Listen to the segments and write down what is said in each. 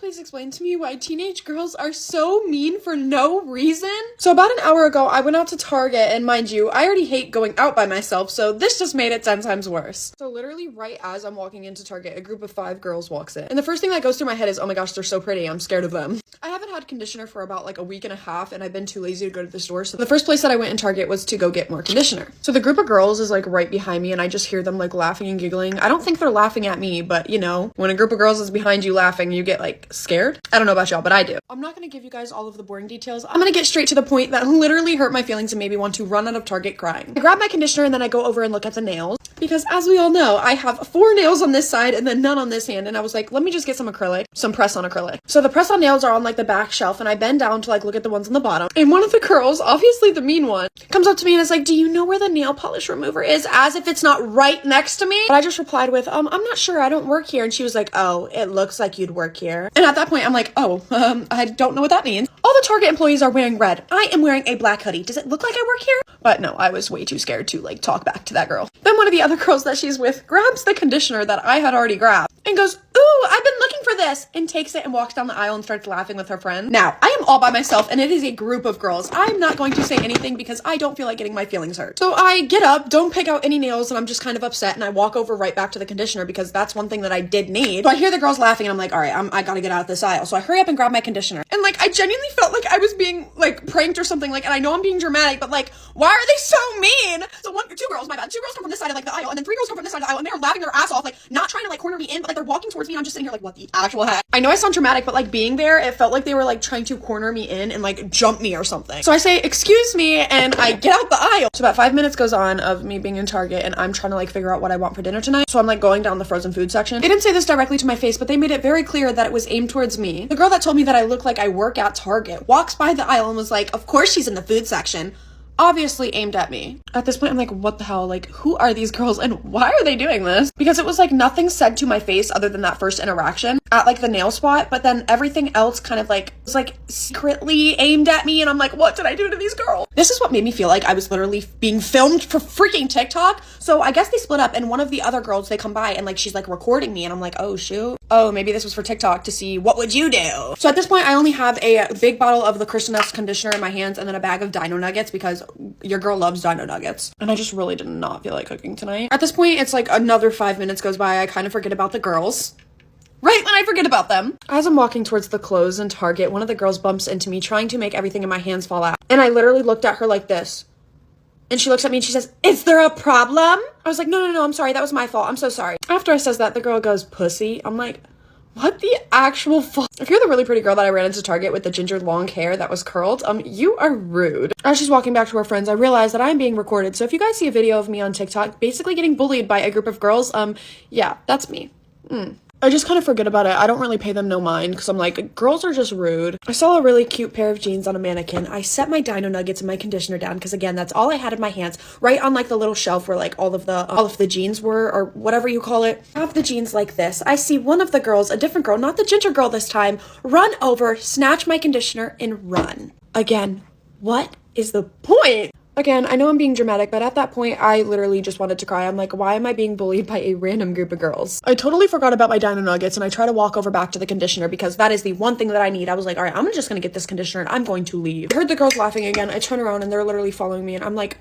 please explain to me why teenage girls are so mean for no reason? So about an hour ago, I went out to Target, and mind you, I already hate going out by myself, so this just made it 10 times worse. So literally right as I'm walking into Target, a group of 5 girls walks in. And the first thing that goes through my head is, oh my gosh, they're so pretty. I'm scared of them. I haven't had conditioner for about like a week and a half, and I've been too lazy to go to the store. So the first place that I went in Target was to go get more conditioner. So the group of girls is like right behind me, and I just hear them like laughing and giggling. I don't think they're laughing at me, but you know, when a group of girls is behind you laughing, you get like scared. I don't know about y'all, but I do. I'm not gonna give you guys all of the boring details. I'm gonna get straight to the point that literally hurt my feelings and made me want to run out of Target crying. I grab my conditioner and then I go over and look at the nails, because as we all know, I have 4 nails on this side and then none on this hand, and I was like, let me just get some acrylic, some press-on acrylic. So the press-on nails are on like the back shelf, and I bend down to like look at the ones on the bottom, and one of the girls, obviously the mean one, comes up to me and is like, do you know where the nail polish remover is? As if it's not right next to me. But I just replied with, I'm not sure, I don't work here. And she was like, oh, it looks like you'd work here. And at that point I'm like, oh, I don't know what that means. All the Target employees are wearing red. I am wearing a black hoodie. Does it look like I work here? But no, I was way too scared to like talk back to that girl. Then one of the other girls that she's with grabs the conditioner that I had already grabbed and goes, ooh, I've been looking for this, and takes it and walks down the aisle and starts laughing with her friend. Now, I am all by myself and it is a group of girls. I'm not going to say anything because I don't feel like getting my feelings hurt. So I get up, don't pick out any nails, and I'm just kind of upset, and I walk over right back to the conditioner because that's one thing that I did need. So I hear the girls laughing and I'm like, all right, I gotta get out of this aisle. So I hurry up and grab my conditioner. And like, I genuinely felt like I was being like pranked or something, like, and I know I'm being dramatic, but like, why are they so mean? So 2 girls, my bad, 2 girls come from this side of like the aisle, and then 3 girls come from this side of the aisle, and they're laughing their ass off, like not trying to like corner me in, but like they're walking towards me, and I'm just sitting here like, what the actual heck? I know I sound dramatic, but like being there, it felt like they were like trying to corner me in and like jump me or something. So I say, excuse me, and I get out the aisle. So about 5 minutes goes on of me being in Target, and I'm trying to like figure out what I want for dinner tonight. So I'm like going down the frozen food section. They didn't say this directly to my face, but they made it very clear that it was aimed towards me. The girl that told me that I look like I work at Target walks by the aisle and was like, of course she's in the food section. Obviously aimed at me. At this point, I'm like, what the hell? Like, who are these girls and why are they doing this? Because it was like nothing said to my face other than that first interaction at like the nail spot, but then everything else kind of like was like secretly aimed at me, and I'm like, what did I do to these girls? This is what made me feel like I was literally being filmed for freaking TikTok. So I guess they split up, and one of the other girls, they come by and like she's like recording me, and I'm like, oh shoot. Oh, maybe this was for TikTok to see what would you do. So at this point, I only have a big bottle of the Christian S conditioner in my hands and then a bag of Dino Nuggets because your girl loves Dino Nuggets. And I just really did not feel like cooking tonight. At this point, it's like another 5 minutes goes by. I kind of forget about the girls. Right when I forget about them. As I'm walking towards the clothes in Target, one of the girls bumps into me, trying to make everything in my hands fall out. And I literally looked at her like this. And she looks at me and she says, is there a problem? I was like, no, I'm sorry. That was my fault. I'm so sorry. After I says that, the girl goes, pussy. I'm like, what the actual fuck? If you're the really pretty girl that I ran into Target with the ginger long hair that was curled, you are rude. As she's walking back to her friends, I realize that I'm being recorded. So if you guys see a video of me on TikTok basically getting bullied by a group of girls, yeah, that's me. I just kind of forget about it. I don't really pay them no mind because I'm like, girls are just rude. I saw a really cute pair of jeans on a mannequin. I set my Dino Nuggets and my conditioner down because again, that's all I had in my hands, right on like the little shelf where like all of the jeans were, or whatever you call it. I have the jeans like this. I see one of the girls, a different girl, not the ginger girl this time, run over, snatch my conditioner, and run. Again, what is the point? Again, I know I'm being dramatic, but at that point, I literally just wanted to cry. I'm like, why am I being bullied by a random group of girls? I totally forgot about my Dino Nuggets, and I try to walk over back to the conditioner because that is the one thing that I need. I was like, all right, I'm just gonna get this conditioner and I'm going to leave. I heard the girls laughing again. I turn around and they're literally following me, and I'm like,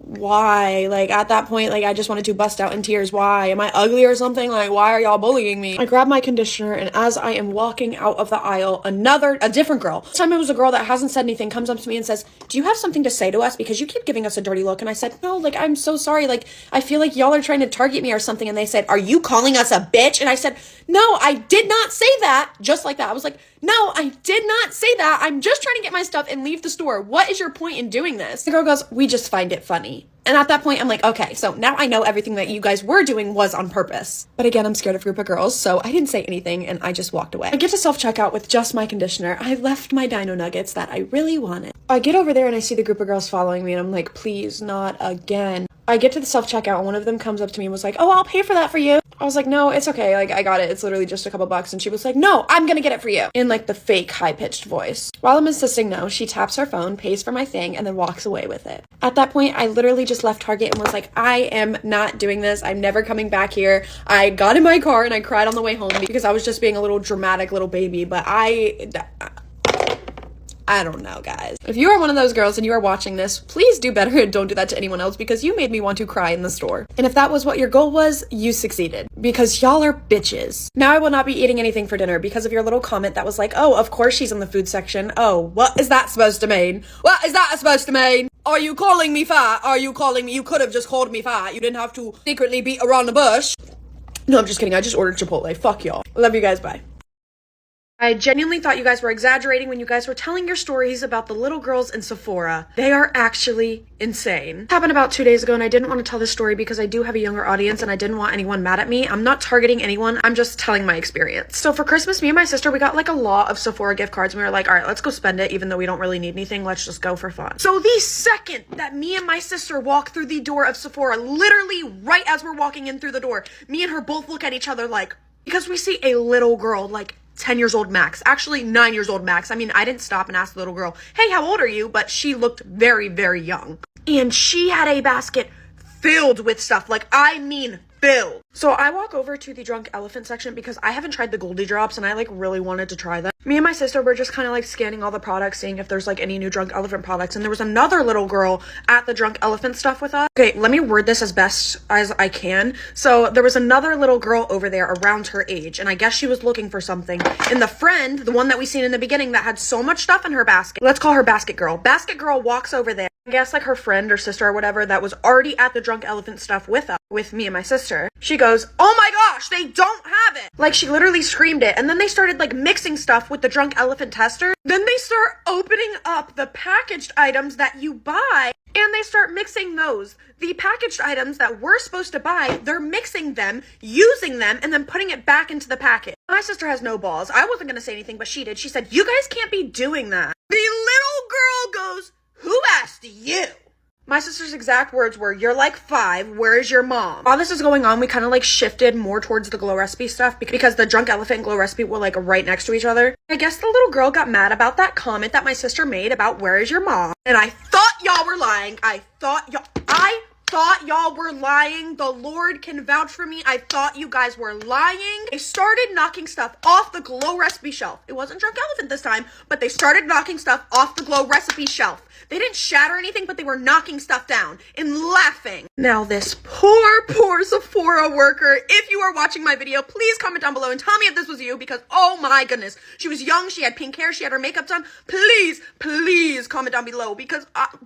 why? Like at that point, like I just wanted to bust out in tears. Why? Am I ugly or something? Like, why are y'all bullying me? I grab my conditioner, and as I am walking out of the aisle, a different girl, this time it was a girl that hasn't said anything, comes up to me and says, do you have something to say to us? Because you keep giving us a dirty look. And I said, no, like, I'm so sorry. Like, I feel like y'all are trying to target me or something. And they said, are you calling us a bitch? And I said, no, I did not say that. Just like that. I was like, no, I did not say that. I'm just trying to get my stuff and leave the store. What is your point in doing this? The girl goes, we just find it funny. And at that point, I'm like, okay, so now I know everything that you guys were doing was on purpose. But again, I'm scared of a group of girls, so I didn't say anything, and I just walked away. I get to self-checkout with just my conditioner. I left my Dino Nuggets that I really wanted. I get over there, and I see the group of girls following me, and I'm like, please, not again. I get to the self-checkout, and one of them comes up to me and was like, oh, I'll pay for that for you. I was like, no, it's okay. Like, I got it. It's literally just a couple bucks. And she was like, no, I'm gonna get it for you. In like the fake high-pitched voice. While I'm insisting no, she taps her phone, pays for my thing, and then walks away with it. At that point, I literally just left Target and was like, I am not doing this. I'm never coming back here. I got in my car and I cried on the way home because I was just being a little dramatic little baby. But I don't know, guys. If you are one of those girls and you are watching this, please do better and don't do that to anyone else because you made me want to cry in the store. And if that was what your goal was, you succeeded because y'all are bitches. Now I will not be eating anything for dinner because of your little comment that was like, oh, of course she's in the food section. Oh, what is that supposed to mean? What is that supposed to mean? Are you calling me fat? Are you calling me? You could have just called me fat. You didn't have to secretly beat around the bush. No, I'm just kidding. I just ordered Chipotle. Fuck y'all. Love you guys. Bye. I genuinely thought you guys were exaggerating when you guys were telling your stories about the little girls in Sephora. They are actually insane. It happened about 2 days ago and I didn't want to tell this story because I do have a younger audience and I didn't want anyone mad at me. I'm not targeting anyone. I'm just telling my experience. So for Christmas, me and my sister, we got like a lot of Sephora gift cards and we were like, all right, let's go spend it even though we don't really need anything. Let's just go for fun. So the second that me and my sister walk through the door of Sephora, literally right as we're walking in through the door, me and her both look at each other like, because we see a little girl like 10 years old max, actually 9 years old max. I mean, I didn't stop and ask the little girl, hey, how old are you? But she looked very, very young. And she had a basket filled with stuff. Like, I mean, filled. So I walk over to the Drunk Elephant section because I haven't tried the Goldie Drops and I like really wanted to try them. Me and my sister were just kind of like scanning all the products, seeing if there's like any new Drunk Elephant products. And there was another little girl at the Drunk Elephant stuff with us. Okay, let me word this as best as I can. So there was another little girl over there around her age. And I guess she was looking for something. And the friend, the one that we seen in the beginning that had so much stuff in her basket, let's call her Basket Girl. Basket Girl walks over there. I guess like her friend or sister or whatever that was already at the Drunk Elephant stuff with us, with me and my sister. She goes, oh my gosh, they don't have it. Like she literally screamed it. And then they started like mixing stuff with the Drunk Elephant tester. Then they start opening up the packaged items that you buy and they start mixing those. The packaged items that we're supposed to buy, they're mixing them, using them, and then putting it back into the packet. My sister has no balls. I wasn't going to say anything, but she did. She said, you guys can't be doing that. The little girl goes, who asked you? My sister's exact words were, you're like 5, where is your mom? While this is going on, we kind of like shifted more towards the Glow Recipe stuff because the Drunk Elephant and Glow Recipe were like right next to each other. I guess the little girl got mad about that comment that my sister made about where is your mom? And I thought y'all were lying. I thought y'all were lying. The Lord can vouch for me. I thought you guys were lying. They started knocking stuff off the Glow Recipe shelf. It wasn't Drunk Elephant this time, but they started knocking stuff off the Glow Recipe shelf. They didn't shatter anything, but they were knocking stuff down and laughing. Now this poor Sephora worker, if you are watching my video, please comment down below and tell me if this was you because, oh my goodness, she was young, she had pink hair, she had her makeup done. Please comment down below because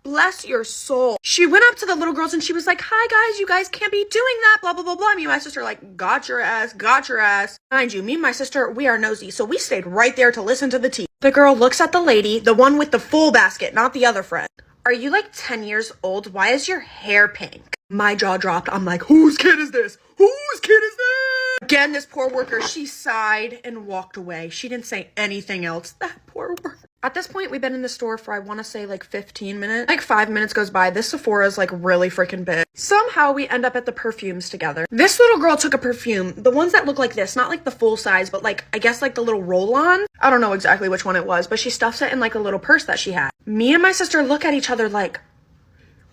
bless your soul. She went up to the little girls and she was like, hi guys, you guys can't be doing that, blah, blah, blah, blah. Me and my sister like, got your ass. Mind you, me and my sister, we are nosy, so we stayed right there to listen to the tea. The girl looks at the lady, the one with the full basket, not the other friend. Are you like 10 years old? Why is your hair pink? My jaw dropped. I'm like, whose kid is this? Whose kid is this? Again, this poor worker, she sighed and walked away. She didn't say anything else. That poor worker. At this point, we've been in the store for, I want to say, like 15 minutes. Like 5 minutes goes by. This Sephora is like really freaking big. Somehow we end up at the perfumes together. This little girl took a perfume. The ones that look like this, not like the full size, but like, I guess like the little roll-on. I don't know exactly which one it was, but she stuffs it in like a little purse that she had. Me and my sister look at each other like,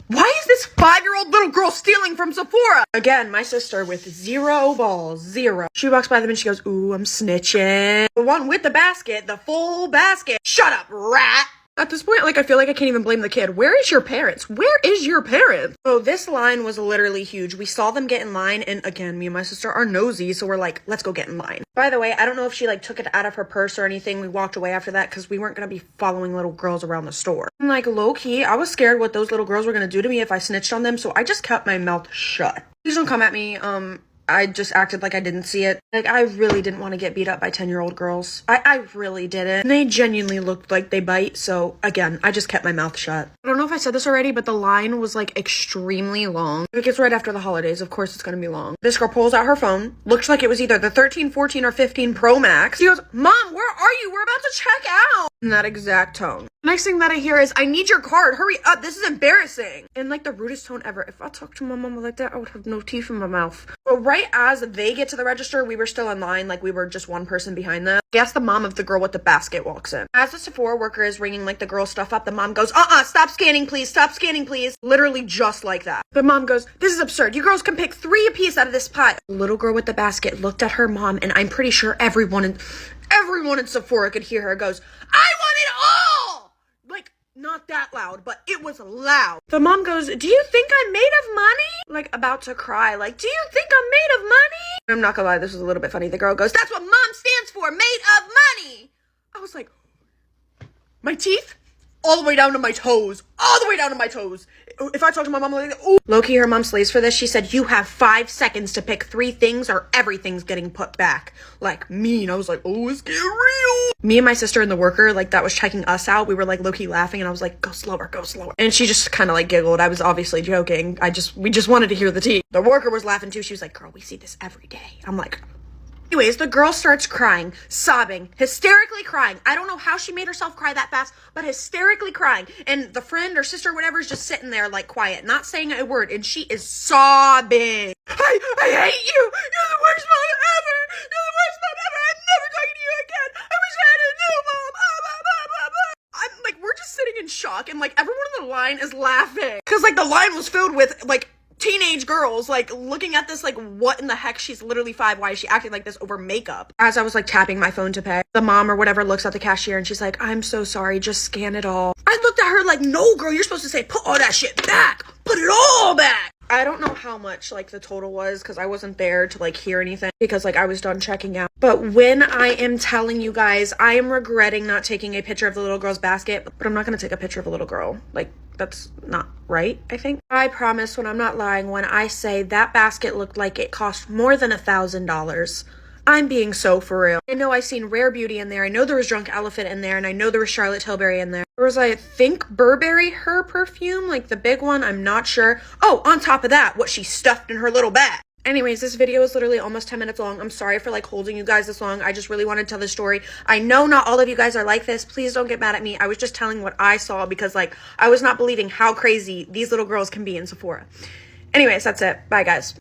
why is this 5-year-old little girl stealing from Sephora? Again, my sister with 0 balls, 0. She walks by them and she goes, ooh, I'm snitching. The one with the basket, the full basket. Shut up, rat. At this point, like, I feel like I can't even blame the kid. Where is your parents? Where is your parents? So this line was literally huge. We saw them get in line, and again, me and my sister are nosy, so we're like, let's go get in line. By the way, I don't know if she, like, took it out of her purse or anything. We walked away after that because we weren't gonna be following little girls around the store. And, like, low-key, I was scared what those little girls were gonna do to me if I snitched on them, so I just kept my mouth shut. Please don't come at me, I just acted like I didn't see it. Like, I really didn't want to get beat up by 10-year-old girals. I really didn't. And they genuinely looked like they bite, so again, I just kept my mouth shut. I don't know if I said this already, but the line was like extremely long. Like, it's right after the holidays, of course it's gonna be long. This girl pulls out her phone, looks like it was either the 13, 14, or 15 Pro Max. She goes, Mom, where are you? We're about to check out. In that exact tone. Next thing that I hear is, I need your card. Hurry up. This is embarrassing. In like the rudest tone ever. If I talked to my mama like that, I would have no teeth in my mouth. But So right as they get to the register, we were still in line. Like, we were just one person behind them. I guess the mom of the girl with the basket walks in. As the Sephora worker is ringing like the girl's stuff up, the mom goes, stop scanning, please. Stop scanning, please. Literally just like that. The mom goes, this is absurd. You girls can pick 3 apiece out of this pile. The little girl with the basket looked at her mom, and I'm pretty sure everyone in Sephora could hear her, goes, I want it all! Like, not that loud, but it was loud. The mom goes, do you think I'm made of money? Like, about to cry. Like, do you think I'm made of money? I'm not gonna lie, this was a little bit funny. The girl goes, that's what mom stands for, made of money. I was like, my teeth? All the way down to my toes. All the way down to my toes. If I talk to my mom like that, oh. Low-key, her mom slays for this. She said, you have 5 seconds to pick 3 things or everything's getting put back. Like, mean. I was like, oh, it's getting real. Me and my sister and the worker, like, that was checking us out, we were, like, low-key laughing, and I was like, go slower, go slower. And she just kind of, like, giggled. I was obviously joking. We just wanted to hear the tea. The worker was laughing, too. She was like, girl, we see this every day. I'm like... Anyways, the girl starts crying, sobbing, hysterically crying. I don't know how she made herself cry that fast, but hysterically crying. And the friend or sister or whatever is just sitting there like quiet, not saying a word, and she is sobbing. I hate you. You're the worst mom ever. You're the worst mom ever. I'm never talking to you again. I wish I had a new mom. I'm like, we're just sitting in shock, and like everyone in the line is laughing. Cause like the line was filled with like teenage girls, like, looking at this, like, what in the heck? She's literally 5. Why is she acting like this over makeup? As I was, like, tapping my phone to pay, the mom or whatever looks at the cashier and she's like, I'm so sorry, just scan it all. I looked at her like, no, girl, you're supposed to say, put all that shit back. Put it all back. I don't know how much, like, the total was because I wasn't there to, like, hear anything because, like, I was done checking out. But when I am telling you guys, I am regretting not taking a picture of the little girl's basket, but I'm not going to take a picture of a little girl. Like, that's not right, I think. I promise when I'm not lying when I say that basket looked like it cost more than $1,000. I'm being so for real. I know I seen Rare Beauty in there. I know there was Drunk Elephant in there, and I know there was Charlotte Tilbury in there. There was, I think, Burberry, her perfume, like the big one. I'm not sure. Oh, on top of that, what she stuffed in her little bag. Anyways, this video is literally almost 10 minutes long. I'm sorry for like holding you guys this long. I just really wanted to tell this story. I know not all of you guys are like this. Please don't get mad at me. I was just telling what I saw because like I was not believing how crazy these little girls can be in Sephora. Anyways, that's it. Bye, guys.